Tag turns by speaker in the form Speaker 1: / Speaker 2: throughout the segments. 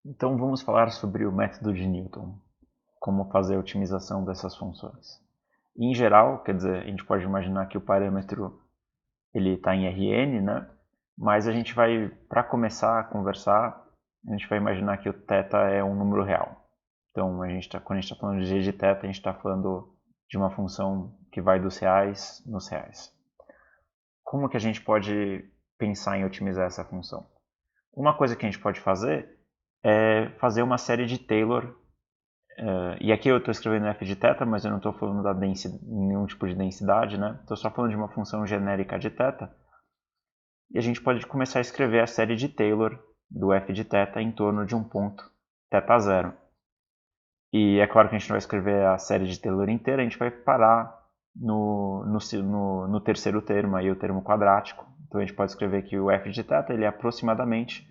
Speaker 1: Então vamos falar sobre o método de Newton, como fazer a otimização dessas funções. Em geral, quer dizer, a gente pode imaginar que o parâmetro ele está em Rn, né? Mas a gente vai, para começar a conversar, a gente vai imaginar que o θ é um número real. Então, quando a gente está falando de g de θ, a gente está falando de uma função que vai dos reais nos reais. Como que a gente pode pensar em otimizar essa função? Uma coisa que a gente pode fazer é fazer uma série de Taylor. E aqui eu estou escrevendo f de θ, mas eu não estou falando da nenhum tipo de densidade, né? Estou só falando de uma função genérica de θ. E a gente pode começar a escrever a série de Taylor do f de θ em torno de um ponto θ0. E é claro que a gente não vai escrever a série de Taylor inteira, a gente vai parar no terceiro termo, aí o termo quadrático. Então a gente pode escrever que o f de θ ele é aproximadamente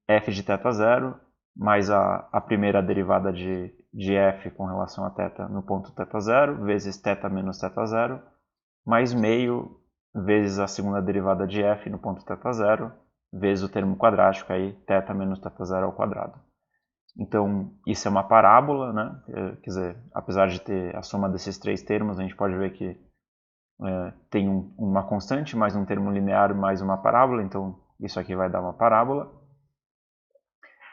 Speaker 1: f de θ0 mais a primeira derivada de f com relação a θ no ponto θ0 vezes θ menos θ0 mais meio vezes a segunda derivada de f no ponto θ0 vezes o termo quadrático, aí θ menos θ0 ao quadrado. Então, isso é uma parábola, né? Quer dizer, apesar de ter a soma desses três termos, a gente pode ver que tem uma constante, mais um termo linear, mais uma parábola, então isso aqui vai dar uma parábola.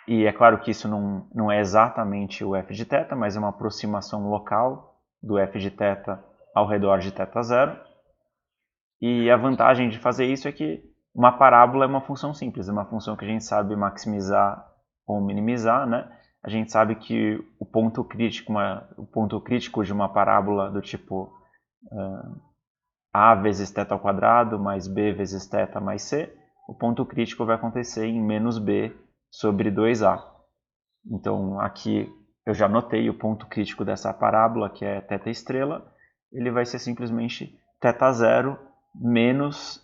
Speaker 1: E é claro que isso não é exatamente o f de θ, mas é uma aproximação local do f de θ ao redor de θ0. E a vantagem de fazer isso é que uma parábola é uma função simples, é uma função que a gente sabe maximizar ou minimizar, né? A gente sabe que o ponto crítico de uma parábola do tipo a vezes θ ao quadrado mais b vezes θ mais c, o ponto crítico vai acontecer em menos b sobre 2a. Então aqui eu já notei o ponto crítico dessa parábola, que é θ estrela, ele vai ser simplesmente θ0 menos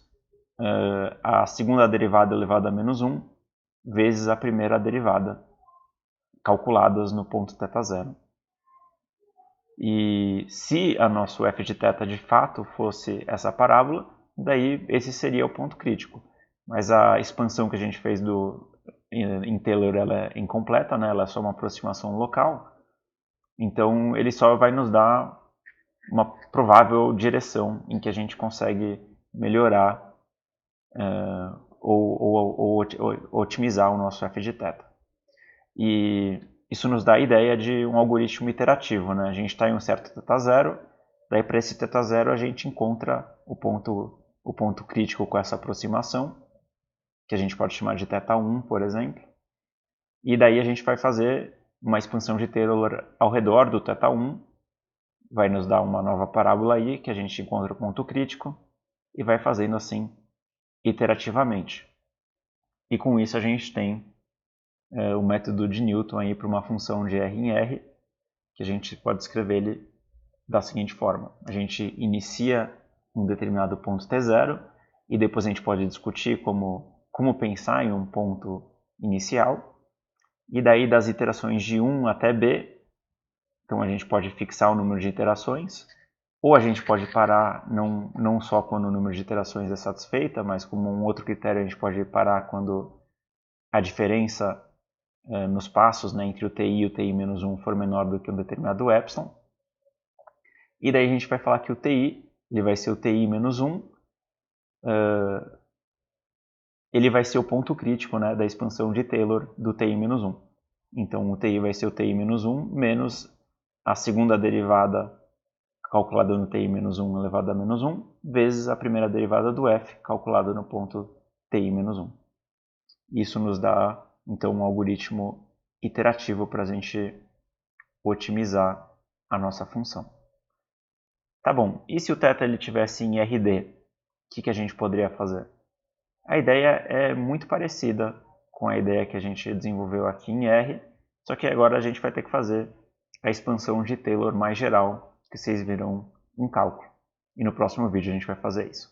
Speaker 1: a segunda derivada elevada a menos 1 vezes a primeira derivada, calculadas no ponto θ0. E se a nosso f de θ de fato fosse essa parábola, daí esse seria o ponto crítico. Mas a expansão que a gente fez em Taylor ela é incompleta, né? Ela é só uma aproximação local. Então ele só vai nos dar uma provável direção em que a gente consegue melhorar ou otimizar o nosso f de θ. E isso nos dá a ideia de um algoritmo iterativo, né? A gente está em um certo θ0, daí para esse θ0 a gente encontra o ponto crítico com essa aproximação, que a gente pode chamar de θ1, por exemplo. E daí a gente vai fazer uma expansão de Taylor ao redor do θ1, vai nos dar uma nova parábola aí, que a gente encontra o ponto crítico, e vai fazendo assim iterativamente. E com isso a gente tem o método de Newton aí para uma função de R em R, que a gente pode escrever ele da seguinte forma. A gente inicia um determinado ponto t0 e depois a gente pode discutir como pensar em um ponto inicial. E daí das iterações de 1 até b, então a gente pode fixar o número de iterações, ou a gente pode parar não só quando o número de iterações é satisfeita, mas como um outro critério a gente pode parar quando a diferença nos passos, né, entre o TI e o TI menos 1 for menor do que um determinado epsilon. E daí a gente vai falar que o TI ele vai ser o TI menos 1, ele vai ser o ponto crítico, né, da expansão de Taylor do TI menos 1. Então o TI vai ser o TI menos 1 menos a segunda derivada calculada no TI menos 1 elevado a menos 1 vezes a primeira derivada do f calculada no ponto TI menos 1. Isso nos dá então um algoritmo iterativo para a gente otimizar a nossa função. Tá bom, e se o θ ele tivesse em RD, o que a gente poderia fazer? A ideia é muito parecida com a ideia que a gente desenvolveu aqui em R, só que agora a gente vai ter que fazer a expansão de Taylor mais geral, que vocês viram em cálculo. E no próximo vídeo a gente vai fazer isso.